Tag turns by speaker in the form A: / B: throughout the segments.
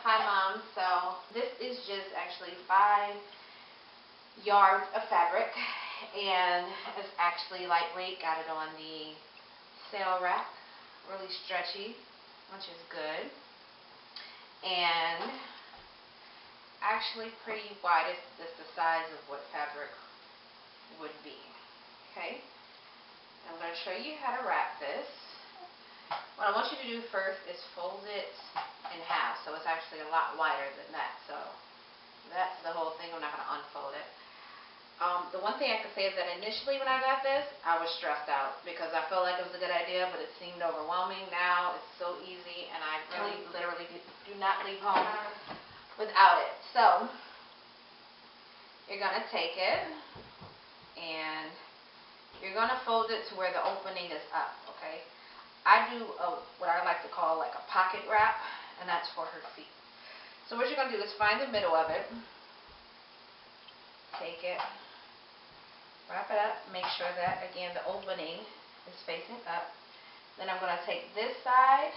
A: Hi Mom, so this is just actually 5 yards of fabric and it's actually lightweight, got it on the sale rack, really stretchy, which is good, and actually pretty wide. It's the size of what fabric would be. Okay, I'm going to show you how to wrap this. What I want you to do first is fold it in half, so it's actually a lot wider than that. So that's the whole thing. I'm not going to unfold it. The one thing I can say is that initially when I got this, I was stressed out because I felt like it was a good idea, but it seemed overwhelming. Now it's so easy, and I really literally do not leave home without it. So you're going to take it and you're going to fold it to where the opening is up, okay? I do what I like to call like a pocket wrap, and that's for her feet. So what you're going to do is find the middle of it, take it, wrap it up, make sure that, again, the opening is facing up. Then I'm going to take this side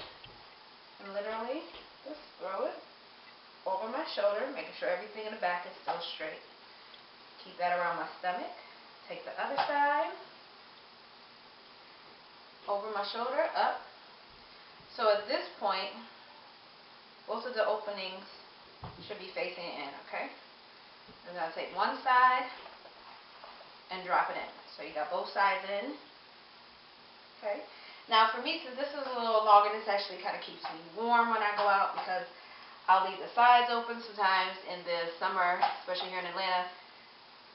A: and literally just throw it over my shoulder, making sure everything in the back is still straight. Keep that around my stomach. Take the other side, over my shoulder, up. So at this point, both of the openings should be facing in, okay? I'm going to take one side and drop it in. So you got both sides in, okay? Now for me, since this is a little longer, this actually kind of keeps me warm when I go out because I'll leave the sides open sometimes in the summer, especially here in Atlanta.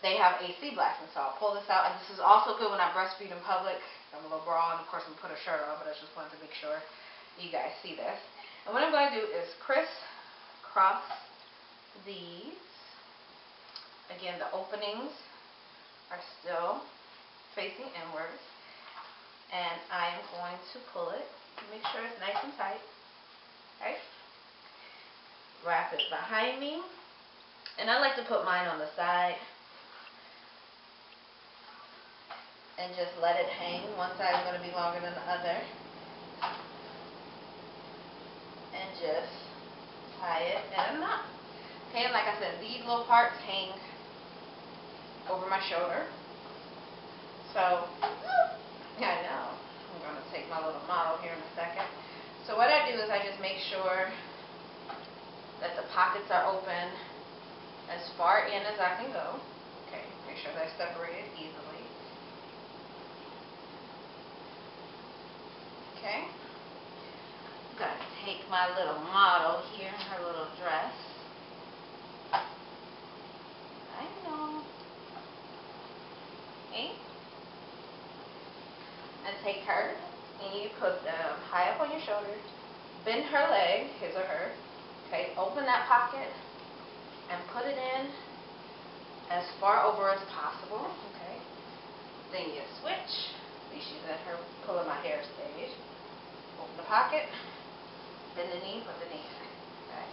A: They have AC blasting, so I'll pull this out. And this is also good when I breastfeed in public. I'm a little bra, and of course I'm going to put a shirt on, but I just wanted to make sure you guys see this. And what I'm going to do is crisscross these. Again, the openings are still facing inwards. And I am going to pull it to make sure it's nice and tight. Okay? Wrap it behind me. And I like to put mine on the side. And just let it hang. One side is going to be longer than the other. And just tie it in a knot. Okay, like I said, these little parts hang over my shoulder. So, yeah, I know. I'm going to take my little model here in a second. So what I do is I just make sure that the pockets are open as far in as I can go. Okay, make sure they're separated easily. Okay, I'm going to take my little model here in her little dress. I know. Okay. And take her and you put them high up on your shoulders. Bend her leg, his or her. Okay, open that pocket and put it in as far over as possible. Okay. Then you switch. At least she's at her pulling my hair stage. Open the pocket, bend the knee, put the knee in. Okay.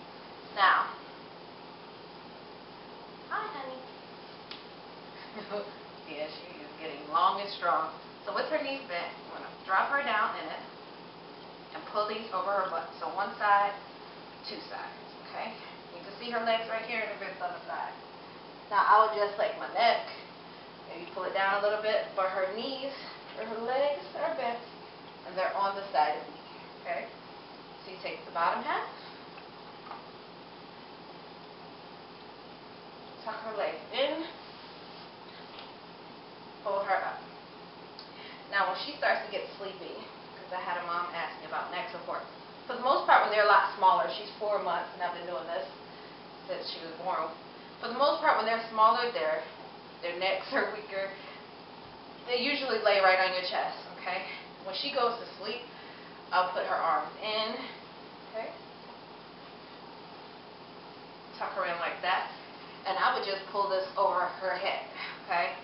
A: Now, hi honey. Yeah, she is getting long and strong. So with her knees bent, I'm going to drop her down in it and pull these over her butt. So one side, two sides. Okay. You can see her legs right here and the ribs on the side. Now I would just like my neck, maybe pull it down a little bit, but her knees or her legs are bent and they're on the side of me. Okay? So you take the bottom half, tuck her legs in, pull her up. Now when she starts to get sleepy, because I had a mom ask me about neck support, for the most part when they're a lot smaller, she's 4 months and I've been doing this since she was born. For the most part when they're smaller, their necks are weaker. They usually lay right on your chest, okay? When she goes to sleep, I'll put her arms in, okay? Tuck her in like that. And I would just pull this over her head, okay?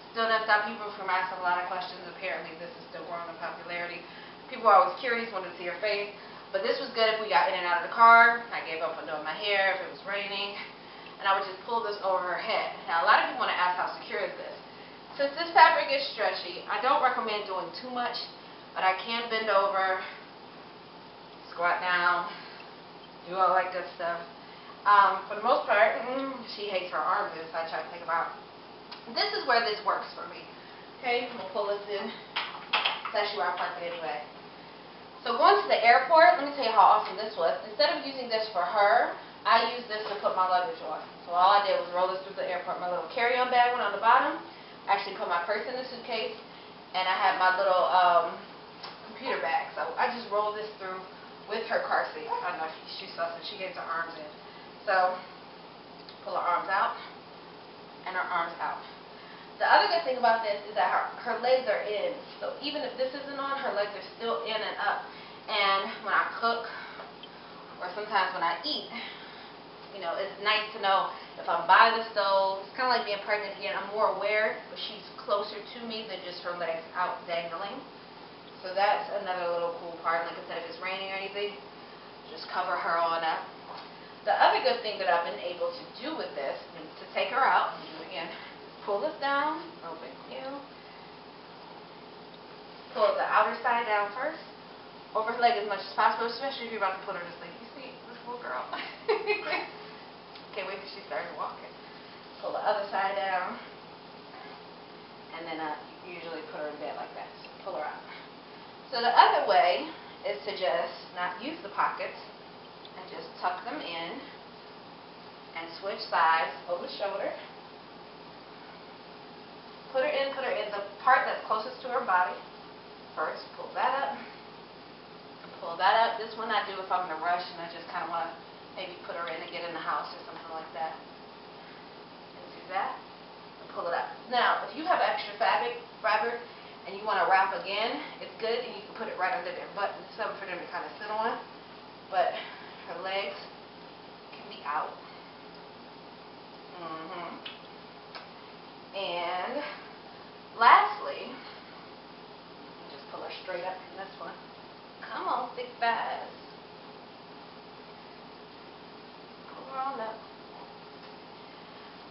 A: Still doesn't stop people from asking a lot of questions. Apparently this is still growing in popularity. People are always curious, wanted to see her face. But this was good if we got in and out of the car. I gave up on doing my hair if it was raining. And I would just pull this over her head. Now a lot of people want to ask how secure is this? Since this fabric is stretchy, I don't recommend doing too much. But I can bend over, squat down, do all that good stuff. For the most part, she hates her arms in, so I try to take them out. This is where this works for me. Okay, we'll pull this in. It's actually where I park it anyway. So going to the airport, let me tell you how awesome this was. Instead of using this for her, I used this to put my luggage on. So all I did was roll this through the airport. My little carry-on bag went on the bottom. I actually put my purse in the suitcase, and I had my little computer bag. So I just rolled this through with her car seat. I don't know if she's fussing. She gets her arms in. So pull her arms out and her arms out. The other good thing about this is that her legs are in. So even if this isn't on, her legs are still in and up. And when I cook, or sometimes when I eat, you know, it's nice to know if I'm by the stove. It's kind of like being pregnant again. I'm more aware, but she's closer to me than just her legs out dangling. So that's another little cool part. Like I said, if it's raining or anything, just cover her on up. The other good thing that I've been able to do with this, to take her out, do it again, pull this down, open you, pull the outer side down first, over her leg as much as possible, especially if you're about to put her to sleep. You see, this little girl. Can't wait till she starts walking. Pull the other side down, and then I usually put her in bed like that, so pull her out. So the other way is to just not use the pockets, and just tuck them in and switch sides over the shoulder. Put her in the part that's closest to her body. First, pull that up. Pull that up. This one I do if I'm in a rush and I just kind of want to maybe put her in and get in the house or something like that. And do that. And pull it up. Now, if you have extra fabric and you want to wrap again, it's good, and you can put it right under their butt. It's something for them to kind of sit on. But her legs can be out. And lastly, just pull her straight up from this one. Come on, thick thighs. Pull her on up.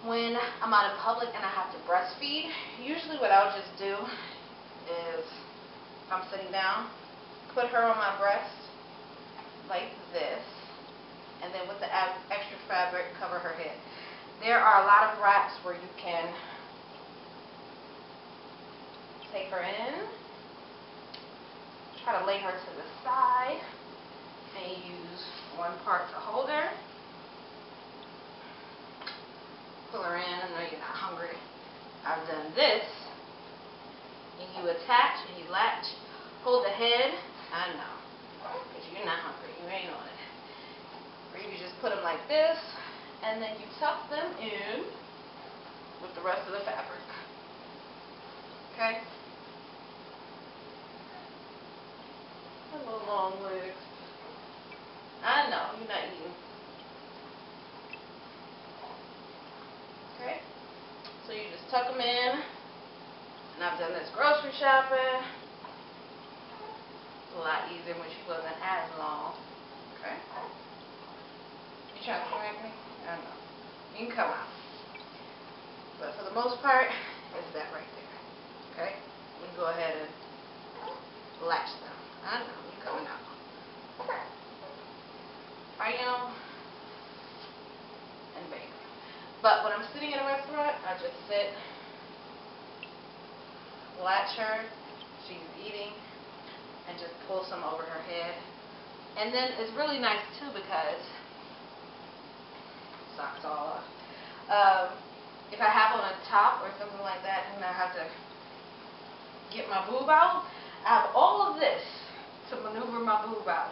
A: When I'm out in public and I have to breastfeed, usually what I'll just do is, if I'm sitting down, put her on my breast like this. And then with the extra fabric, cover her head. There are a lot of wraps where you can take her in, try to lay her to the side, and use one part to hold her. Pull her in. I know you're not hungry. I've done this. And you attach and you latch. Hold the head. I know. Because you're not hungry. You ain't on it. Or you can just put them like this, and then you tuck them in with the rest of the fabric. Okay? Little long legs. I know, you're not eating. Okay? So you just tuck them in, and I've done this grocery shopping. A lot easier when she wasn't as long. Okay? You trying to smack me? I know. You can come out. But for the most part, it's that right there. Okay? We can go ahead and latch them. I know. You're coming out. Bam. And bam. But when I'm sitting in a restaurant, I just sit, latch her. She's eating. And just pull some over her head. And then it's really nice too because socks all off. If I have on a top or something like that and I have to get my boob out, I have all of this to maneuver my boob out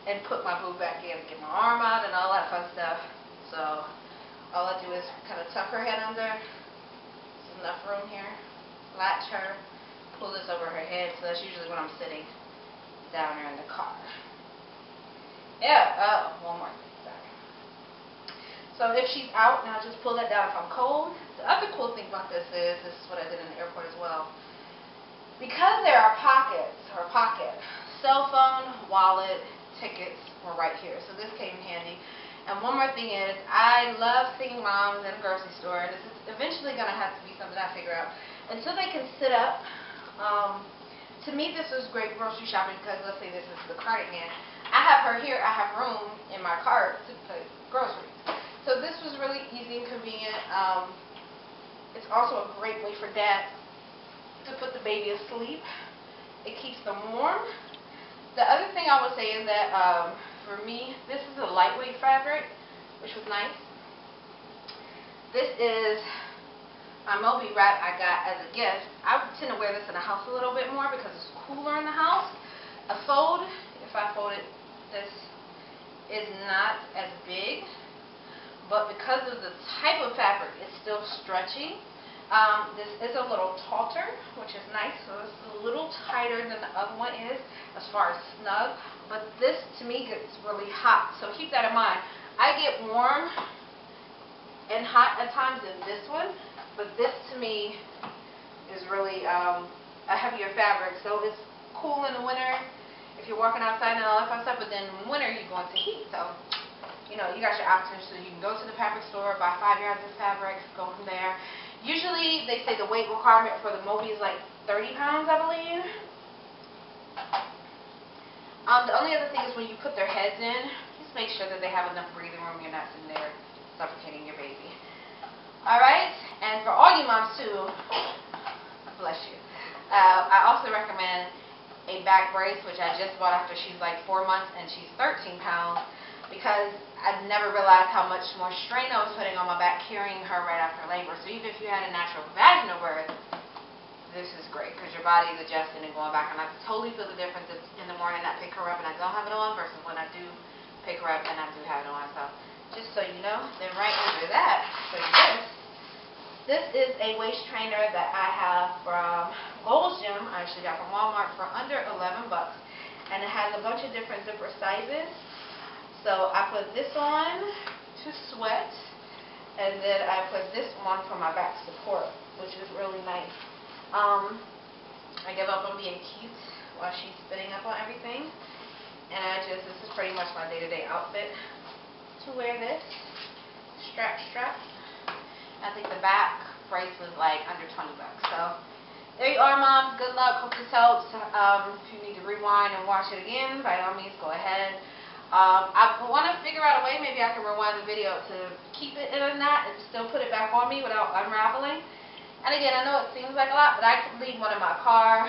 A: and put my boob back in, get my arm out and all that fun stuff. So all I do is kind of tuck her head under. There's enough room here. Latch her, pull this over her head. So that's usually when I'm sitting down there in the car. Yeah, one more thing, sorry. So if she's out, now just pull that down if I'm cold. The other cool thing about this is what I did in the airport as well. Because there are pockets, cell phone, wallet, tickets were right here. So this came in handy. And one more thing is, I love seeing moms in a grocery store, and this is eventually going to have to be something I figure out. Until they can sit up, to me this is great grocery shopping because let's say this is the cardigan. I have her here, I have room in my cart to put groceries. So this was really easy and convenient. It's also a great way for dad to put the baby asleep. It keeps them warm. The other thing I would say is that for me, this is a lightweight fabric, which was nice. This is my Moby wrap I got as a gift. I tend to wear this in the house a little bit more because it's cooler in the house. A fold, if I fold it, this is not as big, but because of the type of fabric, it's still stretchy. This is a little tauter, which is nice, so it's a little tighter than the other one is as far as snug, but this to me gets really hot, so keep that in mind. I get warm and hot at times in this one, but this to me is really a heavier fabric, so it's cool in the winter if you're walking outside and all that kind of stuff, but then in winter you go into heat, so you know, you got your options. So you can go to the fabric store, buy 5 yards of fabric, go from there. Usually they say the weight requirement for the Moby is like 30 pounds, I believe. The only other thing is when you put their heads in, just make sure that they have enough breathing room. You're not sitting there suffocating your baby. Alright, and for all you moms too, bless you, I also recommend a back brace, which I just bought after she's like 4 months and she's 13 pounds, because I never realized how much more strain I was putting on my back carrying her right after labor. So even if you had a natural vaginal birth, this is great because your body is adjusting and going back. And I totally feel the difference in the morning I pick her up and I don't have it on versus when I do pick her up and I do have it on. So just so you know, then right under that, so this is a waist trainer that I have from Gold's Gym. I actually got from Walmart for under 11 bucks. And it has a bunch of different zipper sizes. So I put this on to sweat, and then I put this on for my back support, which is really nice. I give up on being cute while she's spinning up on everything, and this is pretty much my day-to-day outfit to wear this. Strap. I think the back brace was like under 20 bucks. So there you are, moms. Good luck. Hope this helps. If you need to rewind and watch it again, by all means, go ahead. I want to figure out a way, maybe I can rewind the video to keep it in a knot and still put it back on me without unraveling. And again, I know it seems like a lot, but I can leave one in my car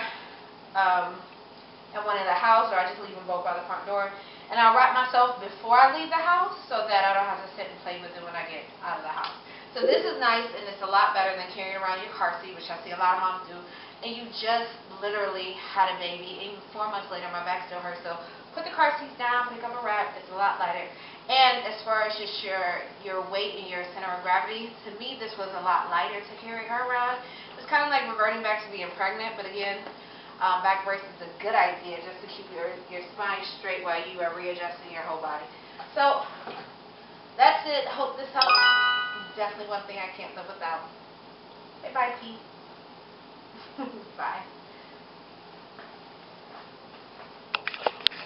A: and one in the house, or I just leave them both by the front door. And I'll wrap myself before I leave the house so that I don't have to sit and play with it when I get out of the house. So this is nice, and it's a lot better than carrying around your car seat, which I see a lot of moms do. And you just literally had a baby. Even 4 months later, my back still hurts. So put the car seats down, pick up a wrap. It's a lot lighter. And as far as just your weight and your center of gravity, to me this was a lot lighter to carry her around. It's kind of like reverting back to being pregnant, but again, back brace is a good idea just to keep your spine straight while you are readjusting your whole body. So that's it. Hope this helps. Definitely one thing I can't live without. Bye, Pete. Bye.